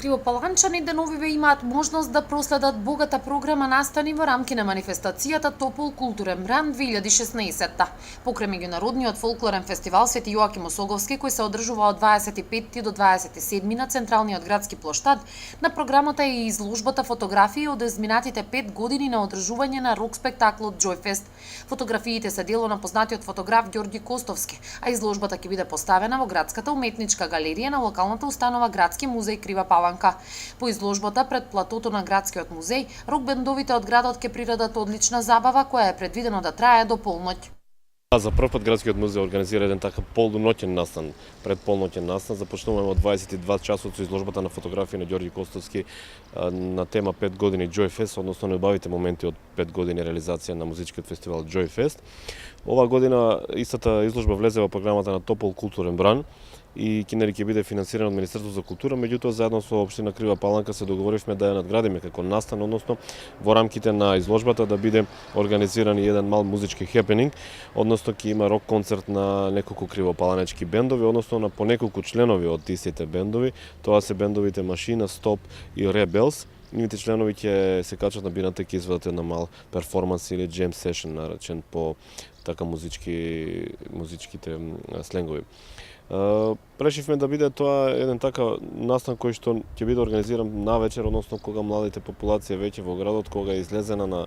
Кривопаланчаните новиве имаат можност да проследат богата програма настани во рамки на манифестацијата Топол културен бранд 2016. Покрај меѓународниот фолклорен фестивал Свети Јоаким Осоговски, кој се одржува од 25 до 27 на централниот градски плоштад, на програмата е и изложбата фотографии од изминатите 5 години на одржување на рок спектаклот Џојфест. Фотографиите се дело на познатиот фотограф Ѓорѓи Костовски, а изложбата ќе биде поставена во градската уметничка галерија на локалната установа Градски музеј Крива Паланка. По изложбата пред платото на градскиот музеј, рок бендовите од градот ќе приредат одлична забава која е предвидено да трае до полноќ. За прв пат градскиот музеј организира еден така полуноќен настан, пред полноќен настан. Започнуваме од 22 часот со изложбата на фотографии на Ѓорѓи Костовски на тема 5 години Џојфест, односно неубавите моменти од 5 години реализација на музичкиот фестивал Џојфест. Ова година истата изложба влезе во програмата на Топол културен бран и ќе биде финансирана од Министерството за култура, меѓутоа заедно со општина Крива Паланка се договоривме да ја надградиме како настан, односно во рамките на изложбата да биде организиран и еден мал музички хепенинг, односно ќе има рок концерт на неколку кривопаланечки бендови, односно на по неколку членови од тистите бендови. Тоа се бендовите Машина, Стоп и Rebels. Нивните членови ќе се качат на бината и ќе изведат една мал перформанс или джем сешн наречен по така музичките сленгови. Решивме да биде тоа еден така настан кој што ќе биде организиран навечер, односно кога младите популација веќе во градот, кога е излезена на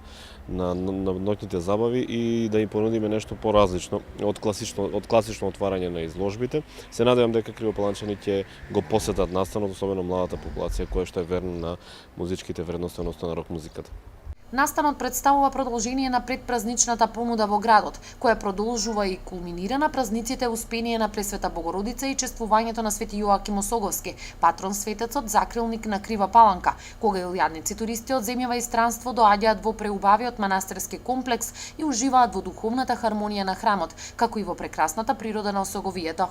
ноќните забави и да им понудиме нешто поразлично од класично отварање на изложбите. Се надевам дека кривопаланчани ќе го посетат настанот, особено младата популација која што е верна на музичките вредности, односно на рок музиката. Настанот представува продолжение на предпразничната понуда во градот, која продолжува и кулминира на празниците Успение на Пресвета Богородица и чествувањето на Свети Јоаким Осоговски, патрон светецот, закрилник на Крива Паланка, кога илјадници туристи од земјава и странство доаѓаат во преубавиот манастирски комплекс и уживаат во духовната хармонија на храмот, како и во прекрасната природа на Осоговието.